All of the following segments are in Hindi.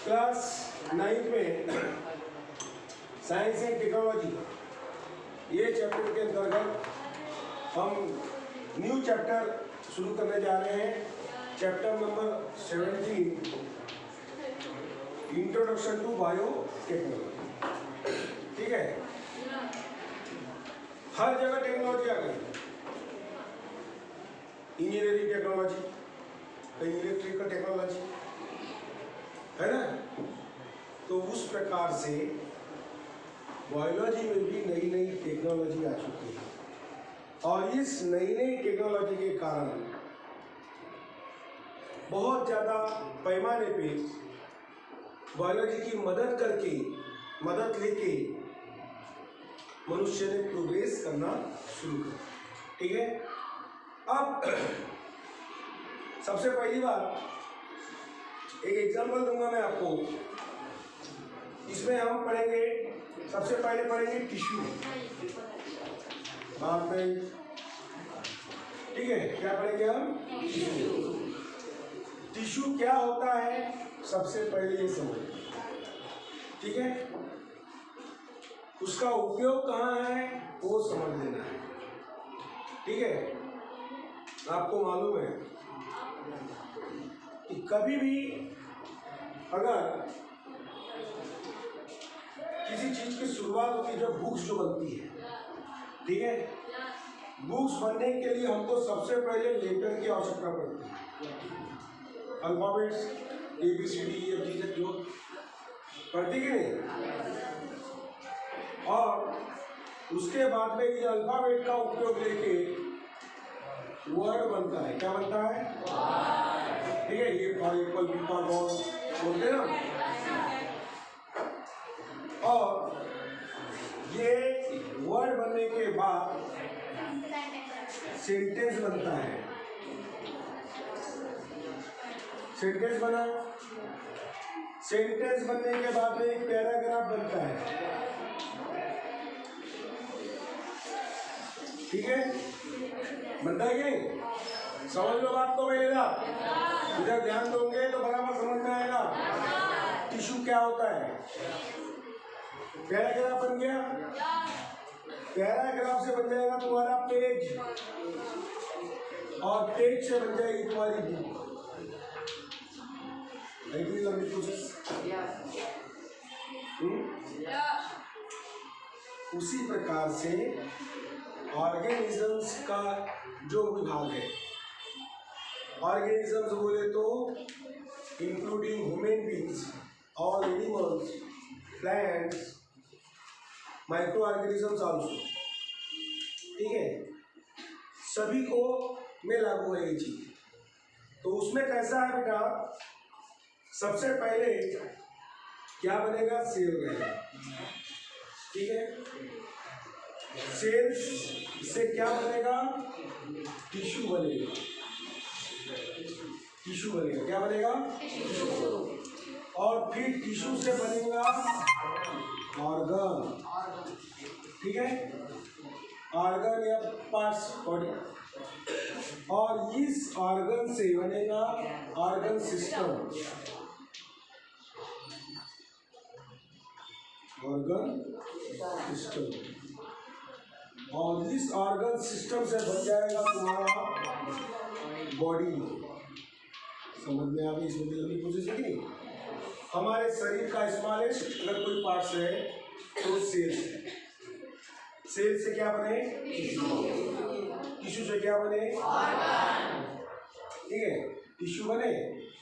क्लास 9 में साइंस एंड टेक्नोलॉजी ये चैप्टर के अंतर्गत हम न्यू चैप्टर शुरू करने जा रहे हैं। Chapter number 17 introduction to biotechnology. ठीक है, हर जगह टेक्नोलॉजी आ गई, इंजीनियरिंग टेक्नोलॉजी, कहीं इलेक्ट्रिकल टेक्नोलॉजी है ना। तो उस प्रकार से बायोलॉजी में भी नई नई टेक्नोलॉजी आ चुकी है और इस नई नई टेक्नोलॉजी के कारण बहुत ज़्यादा पैमाने पे बायोलॉजी की मदद लेके मनुष्य ने प्रोग्रेस करना शुरू किया। ठीक है, अब सबसे पहली बात एक एग्जांपल दूंगा मैं आपको। इसमें हम पढ़ेंगे, सबसे पहले पढ़ेंगे टिश्यू। बात में ठीक है, क्या पढ़ेंगे हम? टिश्यू क्या होता है सबसे पहले ये समझें। ठीक है, उसका उपयोग कहाँ है वो समझ लेना है। ठीक है, आपको मालूम है कि कभी भी अगर किसी चीज की शुरुआत होती है, जो बुक्स जो बनती है, ठीक है, बुक्स बनने के लिए हमको सबसे पहले लेटर की आवश्यकता पड़ती है। अल्फाबेट्स ABCD जो पढ़ती कि नहीं, और उसके बाद में ये अल्फाबेट का उपयोग लेके वर्ड बनता है। क्या बनता है? ठीक है, ये फॉर एग्जाम्पल पीपा गॉन बोलते हैं ना। और ये वर्ड बनने के बाद सेंटेंस बनता है। सेंटेंस बना, सेंटेंस बनने के बाद में एक पैराग्राफ बनता है। ठीक है, बनता है कि समझ लो बात को मिलेगा। इधर ध्यान दोगे तो बराबर समझ में आएगा टिश्यू क्या होता है। पैराग्राफ बन गया, पैराग्राफ से बन जाएगा तुम्हारा पेज, और पेज से बन जाएगी तुम्हारी बुक। लंबी प्रोसेस। उसी प्रकार से ऑर्गेनिजम्स का जो विभाग है, ऑर्गेनिजम्स बोले तो including human beings, all animals, plants, micro organisms also. ठीक है, सभी को में लागू है ये चीज। तो उसमें कैसा है बेटा, सबसे पहले क्या बनेगा? सेल रहेगा। ठीक है, सेल्स से क्या बनेगा? टिश्यू बनेगा। टिश्यू बनेगा, क्या बनेगा? और फिर टिश्यू से बनेगा ऑर्गन। ठीक है, ऑर्गन या पार्ट्स बॉडी, और इस ऑर्गन से बनेगा ऑर्गन सिस्टम। ऑर्गन सिस्टम, और इस ऑर्गन सिस्टम से बन जाएगा तुम्हारा बॉडी। समझ में आ गई? इसमें जल्दी पूछे नहीं। हमारे शरीर का स्मॉलेस्ट अगर कोई पार्ट्स है तो सेल्स है। सेल से क्या बने? टिश्यू से क्या बने? ठीक है, टिश्यू बने,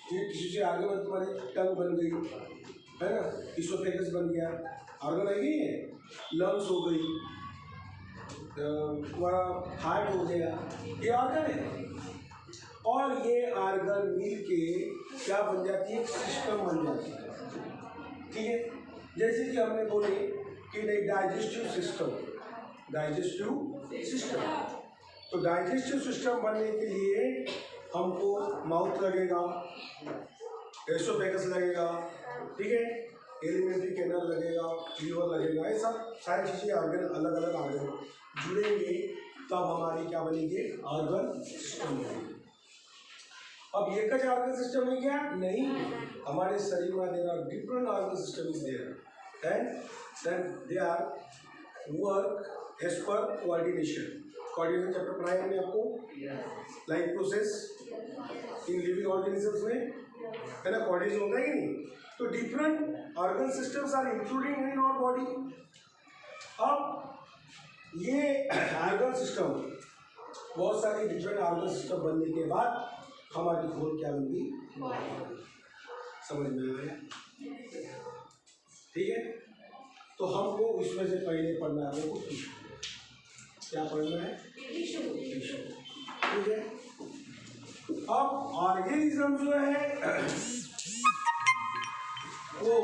फिर टिश्यू से आगे में तुम्हारी टंग बन गई है ना, इसोफेगस बन गया, ऑर्गन है नहीं है, लंग्स हो गई, तुम्हारा हार्ट हो गया, ये ऑर्गन है। और ये ऑर्गन मिल के क्या बन जाती है? सिस्टम बन जाती है। ठीक है, जैसे कि हमने बोले कि नहीं, डाइजेस्टिव सिस्टम, डाइजेस्टिव सिस्टम। तो डाइजेस्टिव सिस्टम बनने के लिए हमको माउथ लगेगा, एसोफेगस लगेगा, ठीक है, एलिमेंट्री कैनल लगेगा, लीवर लगेगा, ये सब सारी चीज़ें ऑर्गन, अलग अलग ऑर्गन जुड़ेंगे, तब हमारी क्या बनेगी? ऑर्गन सिस्टम बनेगी। अब एक ज ऑर्गन सिस्टम है क्या? नहीं, हमारे शरीर में there are different organ system is there and then they are work as per coordination. Coordination chapter पढ़ाया हमने आपको, life process in living organisms में, है ना, कोऑर्डिनेशन होता है कि नहीं? तो different organ systems are including in our body. अब ये ऑर्गन सिस्टम, बहुत सारे डिफरेंट ऑर्गन सिस्टम बनने के बाद हमारी खोल क्या बन गई? समझ में आया? ठीक है, तो हमको उसमें से पहले पढ़ना है, हमको टिश्यू। क्या पढ़ना है? टिश्यू। ठीक है, अब ऑर्गेनिज्म जो है वो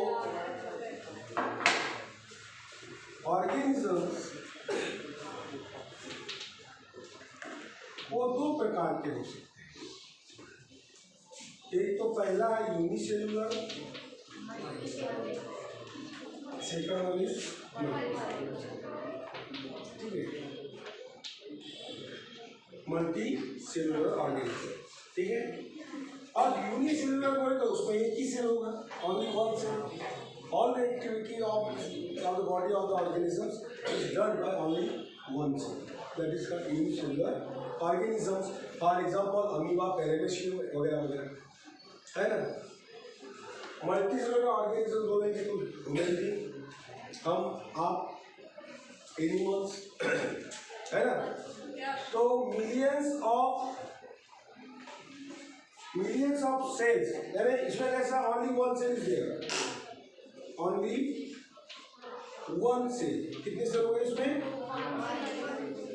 ऑर्गेनिज्म वो दो प्रकार के हो सकते हैं। एक तो पहला यूनिसेलुलर, सेकंड वन इज, ठीक है, मल्टी सेलुलर ऑर्गेनिज्म। ठीक है, अब यूनिसेलुलर बोले तो उसमें एक ही सेल होगा, only one cell. All the activity of the body of the organisms is done by only one cell, that is called unicellular organisms. For example amoeba, paramecium वगैरह वगैरह, है ना। मल्टी सेलुलर ऑर्गेनिज्म बोलेंगे तो ह्यूमन बीइंग, हम, आप, एनिमल्स, है ना। तो मिलियंस ऑफ सेल्स, यानी इसमें कैसा? Only one cell is there, only one cell. कितने सेल हो गए इसमें?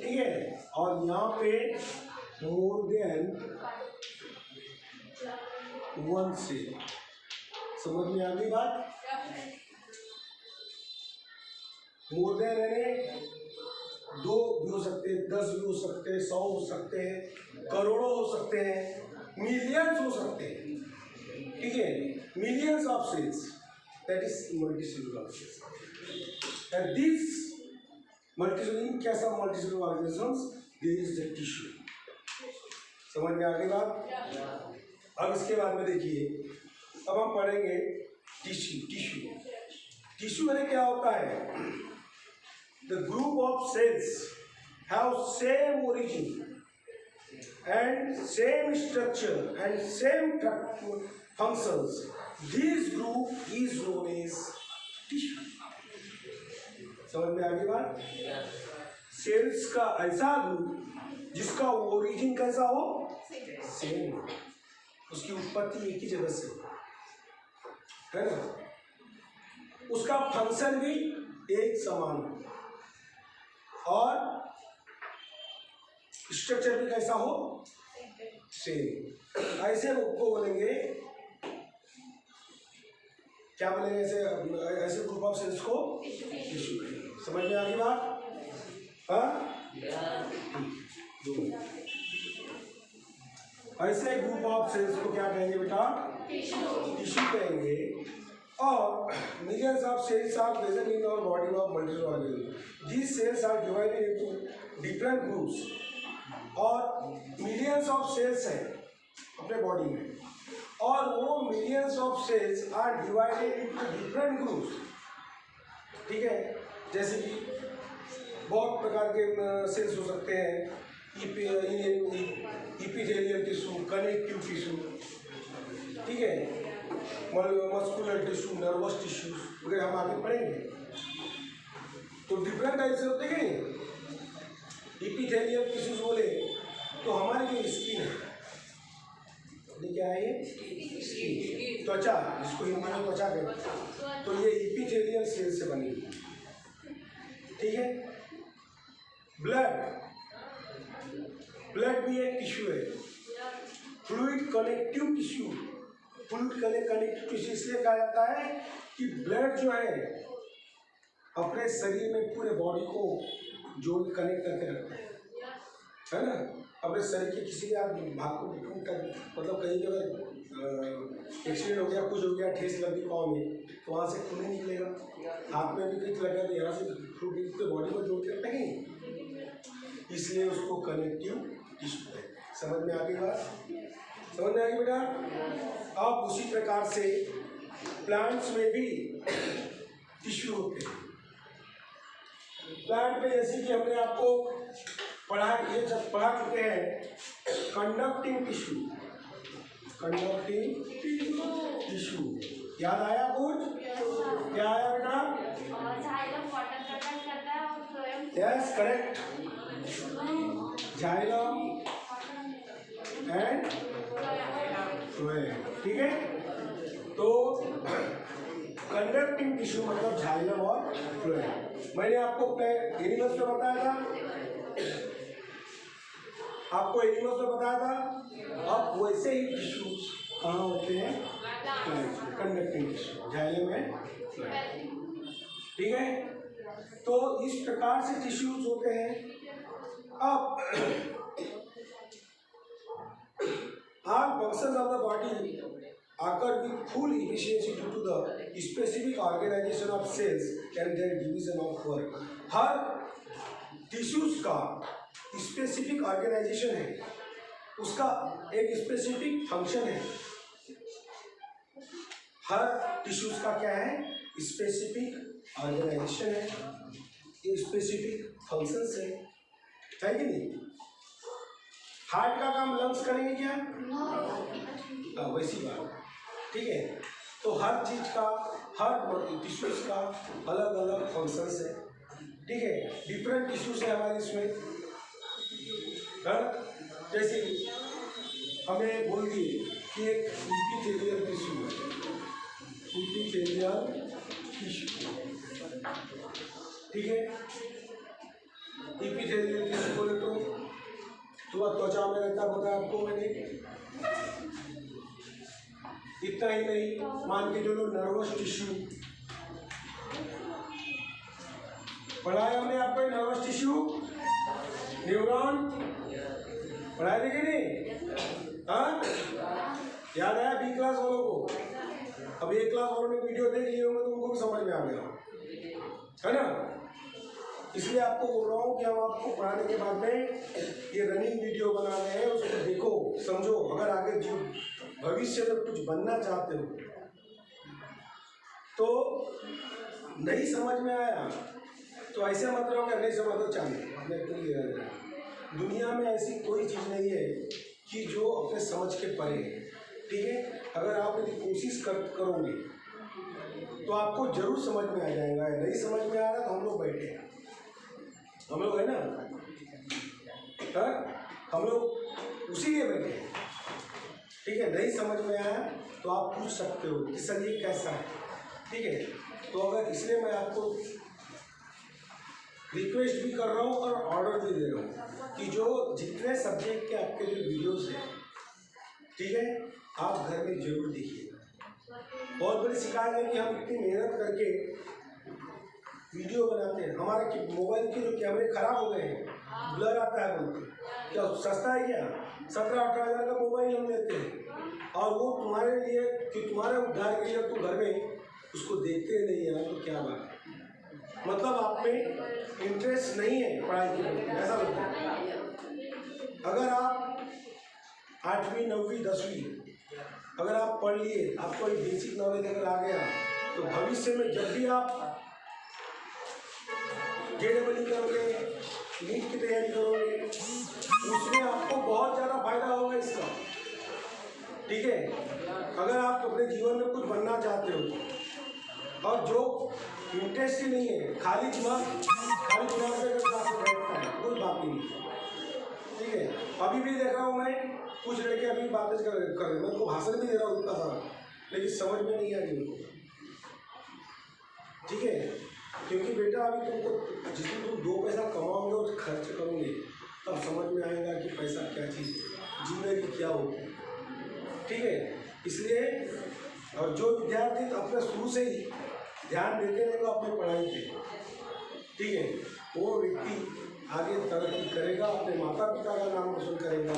ठीक है, और यहाँ पे मोर देन वन सेल। समझ में आ गई बात? मोर देन यानी 2 भी हो सकते हैं, 10 भी हो सकते हैं, 100 हो सकते हैं, करोड़ों हो सकते हैं, मिलियंस हो सकते हैं। ठीक है, millions of cells, that is multicellular cells. And this multicellular, कैसा multicellular organisms, there is the tissue. समझ में आ गई बात? अब इसके बाद में देखिए, अब हम पढ़ेंगे टिश्यू यानी क्या होता है? The group of cells have same origin and same structure and same functions. This group is known as tissue. समझ में आ गई बात? सेल्स का ऐसा ग्रुप जिसका ओरिजिन कैसा हो? सेम, उसकी उत्पत्ति एक ही जगह से, है ना, उसका फंक्शन भी एक समान हो और स्ट्रक्चर भी कैसा हो? सेम। ऐसे को बोलेंगे, क्या बोलेंगे? ऐसे ग्रुप ऑफ सेल्स को टिश्यू। समझ में आ गई बात? हाँ, ऐसे ग्रुप ऑफ सेल्स को क्या कहेंगे बेटा? टिश्यू कहेंगे। और millions of cells are present in our body of multiple organisms. These cells are divided into different groups. और millions of cells हैं अपने बॉडी में, और वो millions of cells are divided into different groups. ठीक है, जैसे कि बहुत प्रकार के सेल्स हो सकते हैं, इपिथेलियल टिश्यू, कनेक्टिव टिश्यू, ठीक है, मस्कुलर टिश्यू, नर्वस टिश्यू वगैरह हम आगे पढ़ेंगे। तो डिफरेंट टाइप से होते हैं। इपिथेलियल टिश्यूज बोले तो हमारी जो स्किन है, ये क्या है? ये स्किन, त्वचा, जिसको हिंदी में त्वचा कहते हैं, तो ये इपिथेलियल सेल से बनी हुई है। ठीक है, ब्लड भी एक टिश्यू है, fluid connective tissue. Fluid connective tissue इसलिए कहा जाता है कि ब्लड जो है अपने शरीर में पूरे बॉडी को जोड़ कनेक्ट करके रखता है ना। अपने शरीर के किसी भाग को मतलब कहीं अगर एक्सीडेंट हो गया, कुछ हो गया, ठेस लग गई पाँव में, तो वहाँ से खून नहीं निकलेगा। हाथ में भी कुछ लग गया तो यहाँ से फ्लूइड पूरे बॉडी को जोड़ के रखेंगे, इसलिए उसको कनेक्टिव टिश्यू है। समझ में आ गई बात? समझ में आ गई बेटा। अब उसी प्रकार से प्लांट्स में भी टिश्यू होते हैं। प्लांट में जैसे कि हमने आपको ये जब पढ़ा चुके हैं कंडक्टिंग टिश्यू, कंडक्टिंग टिश्यू याद आया कुछ? क्या आया बेटा? Yes correct, xylem and phloem. ठीक है, तो कंडक्टिंग टिश्यू मतलब जाइलम और फ्लोएम। मैंने आपको एनिमल्स में बताया था, आपको एनिमल्स में बताया था। अब वैसे ही टिश्यू कहाँ होते हैं? Conducting tissue, xylem and phloem. ठीक है, तो इस प्रकार से टिश्यूज होते हैं। अब all functions of the body occur with full efficiency due to the specific organization of cells and their division of work। Her tissues का स्पेसिफिक ऑर्गेनाइजेशन है, उसका एक स्पेसिफिक फंक्शन है। हर टिश्यूज का क्या है? स्पेसिफिक ऑर्गेनाइजेशन है, ये स्पेसिफिक फंक्शंस है कि नहीं? हार्ट का काम लंग्स करेंगे क्या? वैसी बात। ठीक है, तो हर चीज का, हर टिश्यूज का अलग अलग फंक्शंस है। ठीक है, डिफरेंट टिश्यूज है हमारे इसमें। जैसे हमें बोल दिए कि एक इपिथेलियल टिश्यू है, इपिथेलियल टिश्यू। ठीक है, इपिथेलियल टिश्यू बोले तो त्वचा में रहता बताया आपको मैंने। इतना ही नहीं, मान के चलो नर्वस टिश्यू पढ़ाया हमने आपको। नर्वस टिश्यू, न्यूरॉन पढ़ाए थे कि नहीं? हाँ, याद आया बी क्लास वालों को? अब ए क्लास वालों ने वीडियो देख लिए होंगे तो उनको भी समझ में आ गया है ना। इसलिए आपको बोल रहा हूँ कि हम आपको पढ़ाने के बाद में ये रनिंग वीडियो बना रहे हैं, उसको देखो समझो। अगर आगे जो भविष्य में कुछ बनना चाहते हो तो नहीं समझ में आया तो ऐसे मत रहो कि नहीं समझ तो चाहिए। दुनिया में ऐसी कोई चीज़ नहीं है कि जो अपने समझ के परे है। ठीक है, अगर आप यदि कोशिश करोगे तो आपको जरूर समझ में आ जाएगा। नहीं समझ में आ रहा तो हम लोग बैठे हैं, हम लोग है ना, हम लोग उसी लिए बैठे हैं। ठीक है, नहीं समझ में आया तो आप पूछ सकते हो कि सर ये कैसा है। ठीक है, तो अगर इसलिए मैं आपको रिक्वेस्ट भी कर रहा हूँ और ऑर्डर भी दे रहा हूँ कि जो जितने सब्जेक्ट के आपके जो वीडियोस हैं, ठीक है, आप घर में जरूर देखिएगा। बहुत बड़ी शिकायत है कि हम इतनी मेहनत करके वीडियो बनाते हैं, हमारे मोबाइल के जो कैमरे खराब हो गए हैं, ब्लर आता है बोलते। क्या सस्ता है क्या? 17-18 हज़ार का मोबाइल हम लेते हैं और वो तुम्हारे लिए कि तुम्हारे उद्धार के लिए तुम घर में उसको देखते नहीं है तो क्या बात है? मतलब आप में इंटरेस्ट नहीं है पढ़ाई के प्रति, ऐसा लगता है। अगर आप 8वीं 9वीं 10वीं अगर आप पढ़ लिए, आपको एक बेसिक नॉलेज अगर आ गया तो भविष्य में जब भी आप JEE करोगे, नीट की तैयारी करोगे, उसमें आपको बहुत ज़्यादा फायदा होगा इसका। ठीक है, अगर आप अपने जीवन में कुछ बनना चाहते हो और जो इंटरेस्ट ही नहीं है, खाली दिमाग से अगर क्लास में बैठता है कोई बात नहीं। ठीक है, अभी भी देख रहा हूँ मैं कुछ लड़के अभी बातें कर रहे हैं, मैं उनको भाषण भी दे रहा हूँ इतना सारा, लेकिन समझ में नहीं आ रही उनको। ठीक है, क्योंकि बेटा अभी तुमको जिस दिन तुम 2 पैसा कमाओगे और खर्च करोगे तब समझ में आएगा कि पैसा क्या चीज़ है, जिंदगी क्या होगी। ठीक है, इसलिए और जो विद्यार्थी अपने शुरू से ही ध्यान देते रहेगा अपनी पढ़ाई पे, ठीक है, वो व्यक्ति आगे तरक्की करेगा, अपने माता पिता का नाम रोशन करेगा।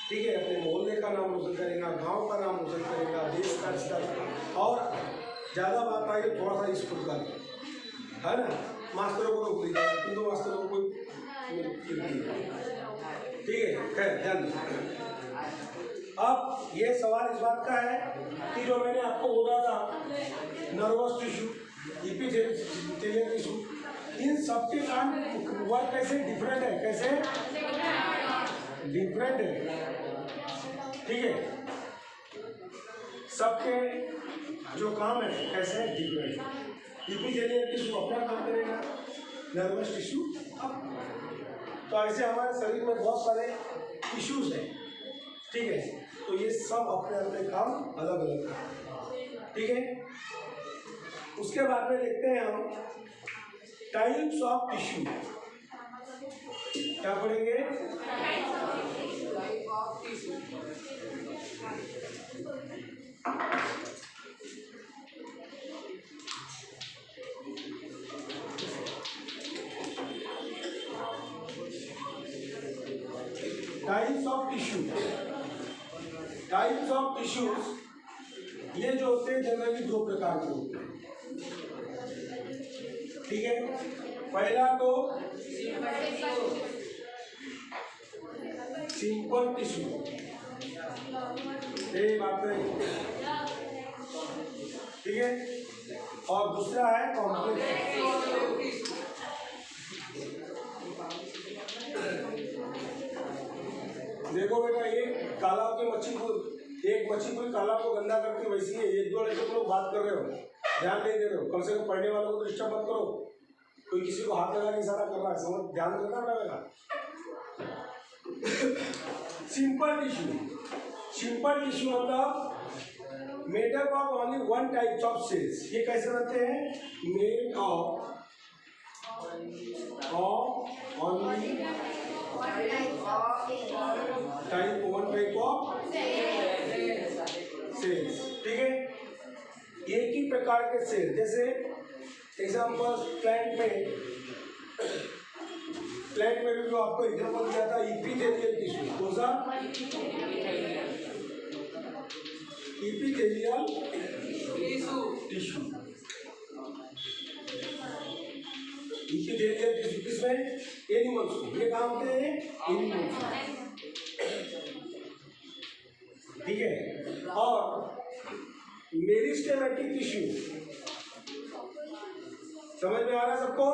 ठीक है, अपने मोहल्ले का नाम रोशन करेगा, गांव का नाम रोशन करेगा, देश का स्तर। और ज़्यादा बात आई थोड़ा सा स्कूल का है ना, मास्टरों को तो भूल जाए, तुम तो मास्टरों को कोई। ठीक है, खैर ध्यान। अब ये सवाल इस बात का है कि जो मैंने आपको बोला था नर्वस टिश्यू, इपिथेलियल टिश्यू, इन सबके काम वर्क कैसे डिफरेंट है, कैसे डिफरेंट है, ठीक है। सबके जो काम है कैसे डिफरेंट है। इपिथेलियल टिश्यू अपना काम करेगा, नर्वस टिश्यू अपना। तो ऐसे हमारे शरीर में बहुत सारे टिश्यूज हैं, ठीक है। तो ये सब अपने अपने काम अलग अलग हैं, ठीक है। उसके बाद में देखते हैं हम टाइप्स ऑफ टिश्यू। क्या पढ़ेंगे? Types of tissue. Types of tissues ये जो होते हैं जनरली दो प्रकार के होते हैं, ठीक है। पहला तो सिंपल टिश्यू, ये बात है, ठीक है। और दूसरा है कॉम्प्लेक्स। देखो बेटा, एक तालाब की मच्छी को, एक मच्छी कोई तालाब को गंदा करके वैसी है, एक दो लड़के लोग बात कर रहे हो, ध्यान नहीं दे रहे हो। कम से कम पढ़ने वालों को तो डिस्टर्ब मत करो। कोई किसी को हाथ लगा के इशारा कर रहा है, समझ, ध्यान रखना पड़ेगा। सिंपल टिश्यू, सिंपल टिश्यू मतलब made up of only one type of cells. ये कैसे बनते हैं? Made of only one type of cells, ठीक है। एक ही प्रकार के सेल, जैसे एग्जाम्पल प्लांट में भी जो आपको एग्जाम्पल दिया था इपिथेलियल टिश्यू, कौन सा? Epithelial tissue. इपिथेलियल टिश्यू किसमें? एनिमल्स को। ये कहाँ होते हैं? एनिमल्स, ठीक है। और मेरिस्टेमेटिक टिश्यू समझ में आ रहा है सबको?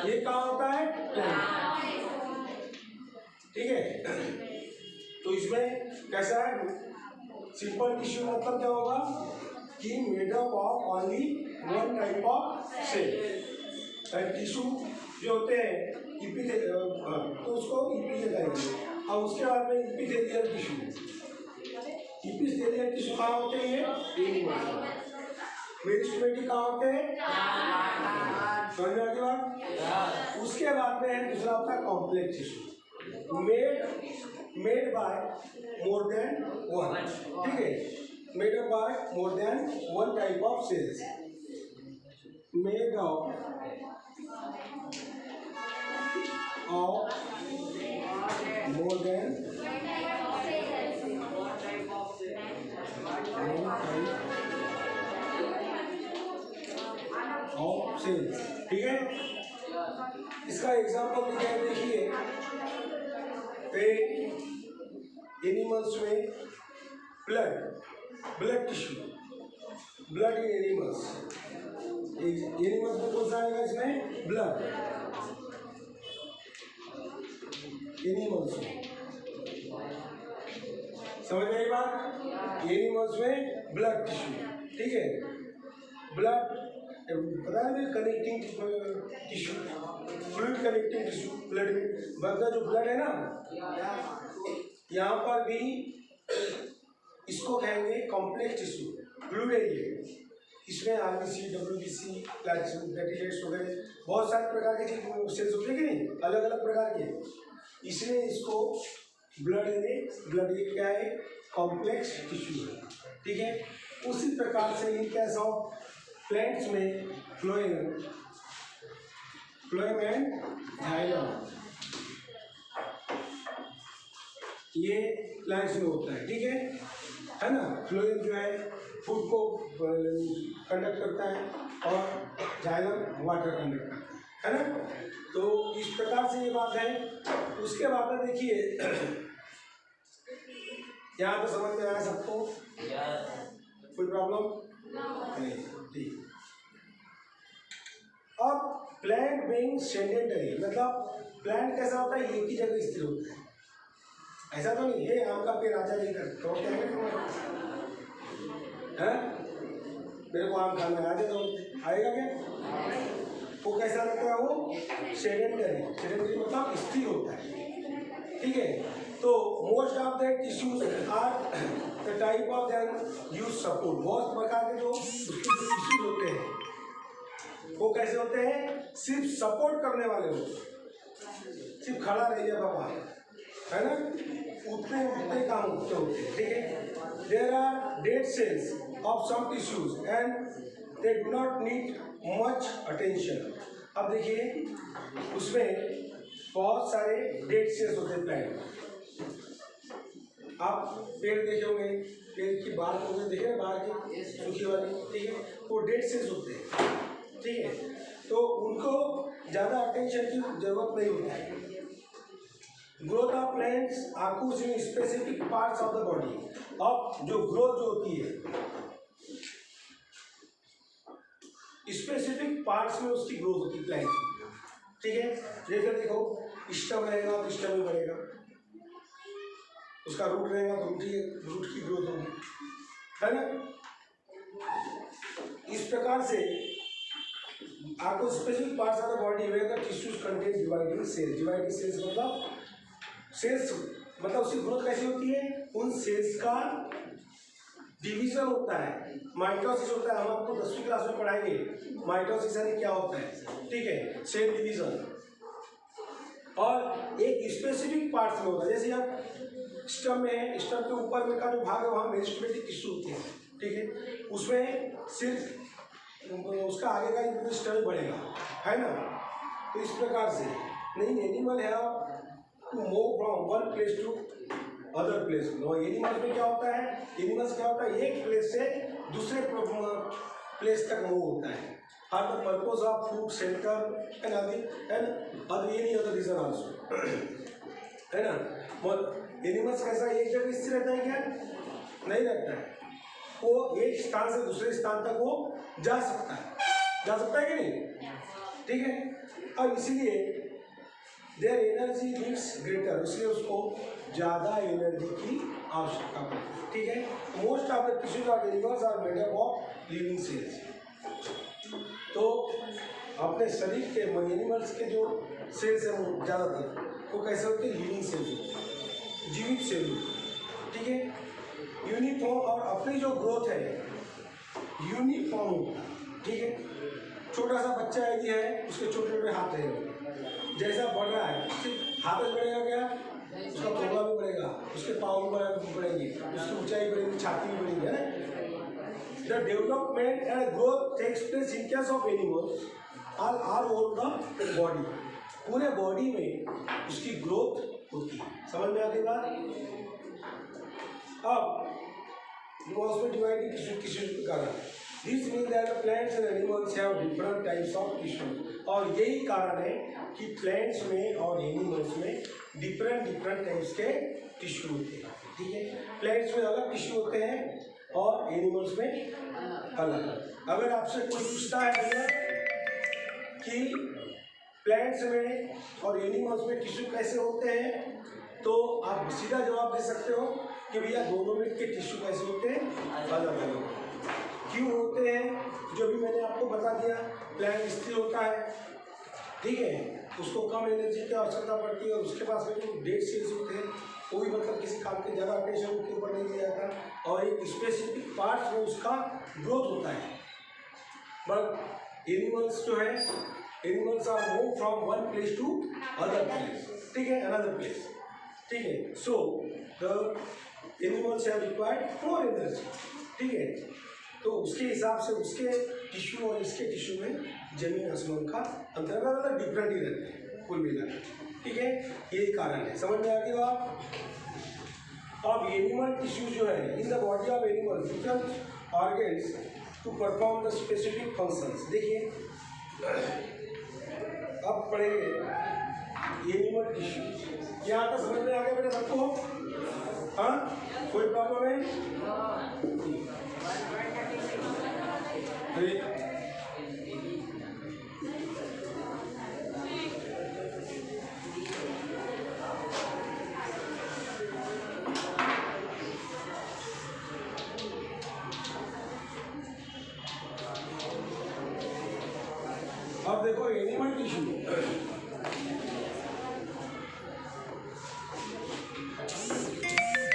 ये कहाँ होता है? ठीक है। तो इसमें कैसा है? सिंपल टिश्यू मतलब क्या होगा कि made up of only one type of cell. Tissue जो होते हैं तो उसको इपिथेलियल, और उसके बाद में इपिथेलियल टिश्यू। इपिथेलियल टिश्यू कहाँ होते हैं? मेरिस्टेमेटिक कहाँ होते हैं? समझ में आ गई बात? उसके बाद में दूसरा होता है complex tissue, made by more than one, ठीक है। Made up by more than one type of cells, made of more than of cells, ठीक है। इसका एग्जाम्पल क्या है? देखिए, एनिमल्स में blood tissue, blood in animals. Animals में कौन सा आएगा इसमें? ब्लड। एनिमल्स में, समझ में आई बात? एनिमल्स में ब्लड टिश्यू, ठीक है। ब्लड पता है, connecting tissue, fluid connecting tissue blood में। बंदा जो ब्लड है ना, यहाँ पर भी इसको कहेंगे कॉम्प्लेक्स टिश्यू, फ्लूइड है ये। इसमें आरबीसी, डब्ल्यूबीसी, प्लेटलेट्स वगैरह बहुत सारे प्रकार के सेल्स होते हैं कि नहीं, अलग अलग प्रकार के। इसलिए इसको ब्लड ये क्या है? कॉम्प्लेक्स टिश्यू है, ठीक है। उसी प्रकार से इन केस ऑफ प्लांट्स में फ्लोएम एंड जाइलम, ये प्लांट्स में होता है, ठीक है ना। फ्लोएम जो है फूड को कंडक्ट करता है और जाइलम वाटर कंडक्ट करता है ना। तो इस प्रकार से ये बात है। उसके बाद में देखिए यहाँ तो समझ में आया सबको? कोई प्रॉब्लम नहीं? ठीक। अब प्लांट बीइंग सेडेंटरी, मतलब प्लांट कैसा होता है, एक ही जगह स्थिर होता है। ऐसा तो नहीं है आम का पेड़ आजा नहीं करता है, मेरे को आम खाना आजा तो आएगा क्या? वो कैसा लगता है, वो सेडेंटरी। सेडेंटरी मतलब स्थिर होता है, ठीक है। तो most of the tissues are the type of their use support. बहुत प्रकार के जो उसके टिश्यूज होते हैं वो कैसे होते हैं, सिर्फ सपोर्ट करने वाले होते हैं, सिर्फ खड़ा रहिए बाबा, है ना, उतने उतने काम उतने होते हैं, ठीक है। There are dead cells of some tissues and they do not need much attention. अब देखिए उसमें बहुत सारे डेड सेल्स होते हैं प्लांट। आप पेड़ देखे होंगे, पेड़ की बाल होंगे, देखे ना बाहर की सूखी वाली, ठीक है, वो डेड सेल्स होते हैं, ठीक है। तो उनको ज़्यादा अटेंशन की जरूरत नहीं होती है। Growth of plants occurs in specific parts of the body. अब जो ग्रोथ जो होती है स्पेसिफिक पार्ट्स में उसकी ग्रोथ होती है प्लांट, ठीक है। जैसे देखो स्टेम रहेगा तो स्टेम में बढ़ेगा, उसका रूट रहेगा तो रूट की ग्रोथ होगी, है ना। इस प्रकार से आपको specific parts of the body where the tissues contain dividing cells. Dividing cells मतलब सेल्स मतलब उसकी ग्रोथ कैसी होती है, उन सेल्स का डिवीजन होता है, माइटोसिस होता है। हम आपको 10वीं क्लास में पढ़ाएंगे माइटोसिस यानी क्या होता है, ठीक है, सेल डिवीजन। और एक स्पेसिफिक पार्ट्स में होता है, जैसे आप स्टम में है, स्टम के ऊपर में का जो भाग है वहाँ मेरिस्टेमेटिक टिश्यू होते हैं, ठीक है, उसमें सिर्फ उसका आगे का इंटरेस्टल बढ़ेगा, है ना। तो इस प्रकार से नहीं एनिमल है to move from one place to other place. No animals में क्या होता है, एनिमल्स क्या होता है, एक प्लेस से दूसरे प्लेस तक मूव होता है for the purpose of food shelter and other any other reason also, है ना। एनिमल्स कैसा एक जगह स्थिर रहता है क्या, नहीं रहता है, वो एक स्थान से दूसरे स्थान तक वो जा सकता है कि नहीं, ठीक है। अब इसलिए देयर एनर्जी नीड्स ग्रेटर, इसलिए उसको ज़्यादा एनर्जी की आवश्यकता पड़ती है, ठीक है। Most of the tissues of animals are made up of living cells. तो अपने शरीर के एनिमल्स के जो सेल्स हैं वो ज़्यादातर वो कैसे होते हैं, लिविंग सेल्स होते हैं, जीवित सेल, ठीक है। यूनिफॉर्म, और अपनी जो ग्रोथ है यूनिफॉर्म होता है, ठीक है। छोटा सा बच्चा यदि है उसके छोटे छोटे हाथ रहेंगे, जैसा बढ़ रहा है सिर्फ हाथ बढ़ेगा क्या, उसका थोड़ा भी बढ़ेगा, उसके पाँव भी बढ़ेंगे, उसकी ऊंचाई बढ़ेगी, छाती भी बढ़ेगी, है ना। The development and growth takes place in case of animals all over the body. पूरे बॉडी में उसकी ग्रोथ होती है, समझ में आती बात। अब उसमें डिवाइडिंग टिश्यू प्रकार है। This means that the plants and animals have different types of tissue. और यही कारण है कि प्लांट्स में और एनिमल्स में डिफरेंट टाइप्स के टिश्यू होते हैं, ठीक है। प्लांट्स में अलग टिश्यू होते हैं और एनिमल्स में अलग। अगर आपसे कोई पूछता है कि प्लांट्स में और एनिमल्स में टिश्यू कैसे होते हैं, तो आप सीधा जवाब दे सकते हो कि भैया दोनों में के टिश्यू कैसे होते हैं, अलग अलग। क्यों होते हैं, जो भी मैंने आपको बता दिया, प्लांट स्थिर होता है, ठीक है, उसको कम एनर्जी की आवश्यकता पड़ती है, और उसके पास में जो डेड सेल्स होते हैं वो भी मतलब किसी काम के ज़्यादा अटेंशन उसके ऊपर नहीं दिया जाता, और एक स्पेसिफिक पार्ट्स में उसका ग्रोथ होता है। बट एनिमल्स जो है, animals are move from one place to other place, ठीक है, अनदर प्लेस, ठीक है। So the animals have required more energy, ठीक है। तो उसके हिसाब से उसके टिश्यू और इसके टिश्यू में जमीन आसमान का अंतर, मतलब डिफरेंट ही रहते हैं कुल मिलाकर, ठीक है। यही कारण है, समझ में आ गई बात। अब एनिमल टिश्यू जो है, in the body of animal different organs to perform the specific functions. देखिए अब पढ़ेंगे एनिमल टिश्यू, यहाँ तक समझ में आ गया बेटा सबको, हाँ, कोई प्रॉब्लम है? अब देखो animal tissue,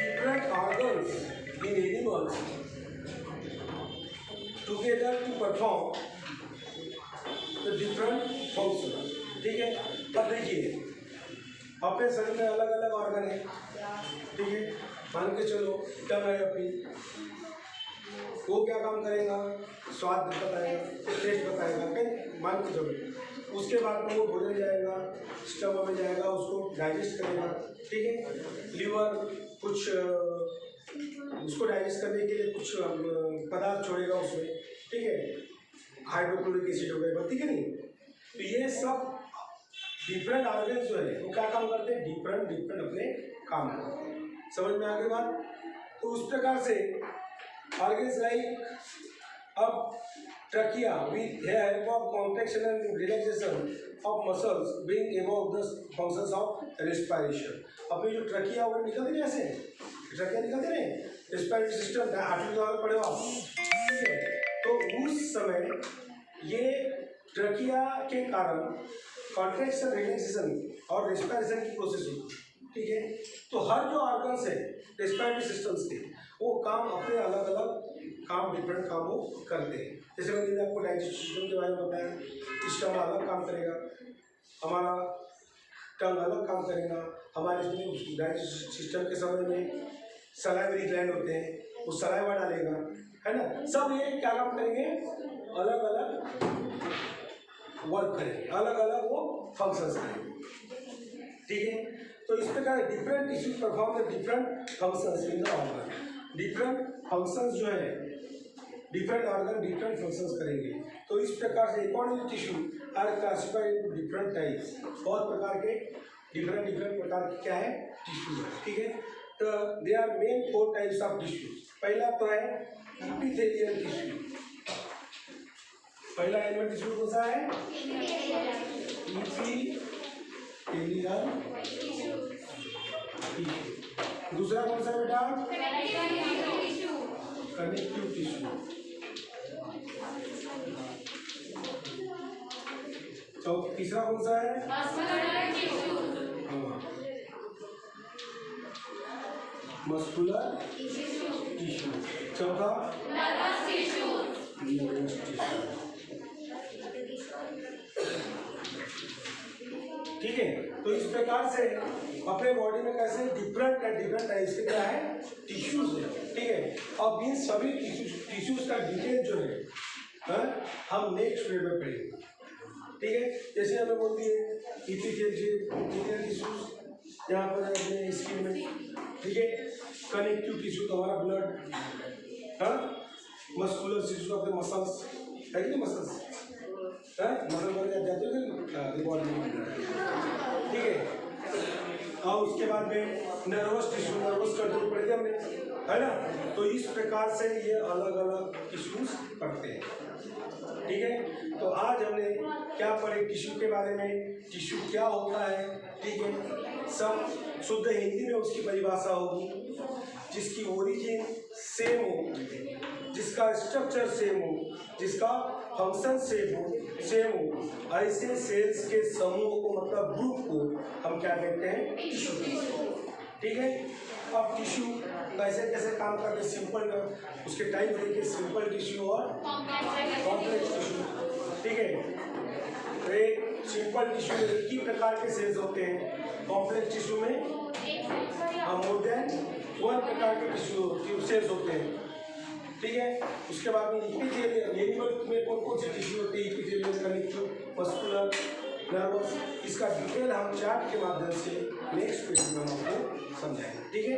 different organs in animals together to perform the different functions. ठीक है, अब देखिए अपने शरीर में अलग अलग ऑर्गन है, ठीक है, मान के चलो टंग है अपनी, वो क्या काम करेगा, स्वाद बताएगा, टेस्ट बताएगा, कहीं मान के चलो, उसके बाद में वो भोजन जाएगा, स्टमक में जाएगा, उसको डाइजेस्ट करेगा, ठीक है, लीवर कुछ उसको डाइजेस्ट करने के लिए कुछ पदार्थ छोड़ेगा उसमें, ठीक है, हाइड्रोक्लोरिक एसिड वगैरह, ठीक है नहीं। तो ये सब डिफरेंट ऑर्गन्स जो है वो क्या काम करते हैं, डिफरेंट डिफरेंट अपने काम करते हैं। समझ में आ गई बात? तो उस प्रकार से ऑर्गन्स लाइक अब trachea with help of contraction and relaxation of muscles being above the functions of respiration. अपनी जो ट्रकिया वो निकलती नहीं, ऐसे ट्रकिया निकलती नहीं, रेस्पिरेटरी सिस्टम आर्टिकुलर पड़े हो, ठीक है। तो उस समय ये ट्रकिया के कारण कॉन्ट्रैक्शन, रिलैक्सेशन और रेस्पिरेशन की प्रोसेस होती है, ठीक है। तो हर जो ऑर्गन्स है रेस्पिरेटरी सिस्टम्स के, वो काम अपने अलग अलग काम, डिफरेंट काम वो करते हैं। जैसे मैंने आपको डाइजेस्टिव सिस्टम के बारे में बताया, स्टमक अलग काम करेगा, हमारा टंग अलग काम करेगा, हमारे इसमें डाइजेस्टिव सिस्टम के समय में सलाइवरी ग्लैंड होते हैं, वो सलाइवा डालेगा, है ना। सब ये क्या काम करेंगे, अलग अलग वर्क करेंगे, अलग अलग वो फंक्शंस करेंगे, ठीक है। तो इस प्रकार different tissue perform the different functions in the organ. Different functions जो है, डिफरेंट ऑर्गन डिफरेंट फंक्शंस करेंगे। तो इस प्रकार से according tissue are classified into different types. बहुत प्रकार के डिफरेंट डिफरेंट प्रकार के क्या है, टिश्यू है, ठीक है। तो they are main 4 types of tissue. पहला तो है एपिथेलियल टिश्यू। पहला एनिमल टिश्यू कौन सा है, एपिथेलियल टिश्यू। दूसरा कौन सा बेटा, कनेक्टिव टिश्यू। तो तीसरा कौन सा है, मस्कुलर टिश्यू। चौथा नर्वस टिश्यू। ठीक है। तो इस प्रकार से अपने बॉडी में कैसे डिफरेंट टाइप्स के क्या है, टिश्यूज है, ठीक है। अब इन सभी टिश्यूज का डिटेल जो है हम नेक्स्ट वीडियो में पढ़ेंगे, ठीक है। जैसे हमें बोलती है एपिथेलियल टिश्यूज यहाँ पर अपने स्किन में, ठीक है। कनेक्टिव टिश्यू तो हमारा ब्लड, हाँ। मस्कुलर टिश्यू अपने मसल्स है कि नहीं, मसल्स है, मसल बन जाते हैं बॉडी में, ठीक है। और उसके बाद में नर्वस टिश्यू, नर्वस कंट्रोल पढ़ेगा हमने, है ना। तो इस प्रकार से ये अलग अलग टिश्यूज पढ़ते हैं, ठीक है। तो आज हमने क्या पढ़े टिश्यू के बारे में, टिश्यू क्या होता है, ठीक है। सब शुद्ध हिंदी में उसकी परिभाषा होगी, जिसकी ओरिजिन सेम हो, जिसका स्ट्रक्चर सेम हो, जिसका फंक्शन सेम हो, ऐसे सेल्स के समूह को मतलब ग्रुप को हम क्या कहते हैं, टिश्यू, ठीक है। अब टिश्यू कैसे कैसे काम करते, सिंपल उसके टाइप देखिए, सिंपल टिश्यू और कॉम्प्लेक्स टिश्यू, ठीक है। तो एक सिंपल टिश्यू में एक ही प्रकार के सेल्स होते हैं, कॉम्प्लेक्स टिश्यू में मोर देन 1 प्रकार के टिश्यू सेल्स होते हैं, ठीक है। उसके बाद में एनिमल में कौन कौन सी टिश्यू होती है, एपिथेलियल, कनेक्टिव, मस्कुलर, नर्वस, इसका डिटेल हम चार्ट के माध्यम से नेक्स्ट वीडियो में हम आपको समझाएंगे, ठीक है।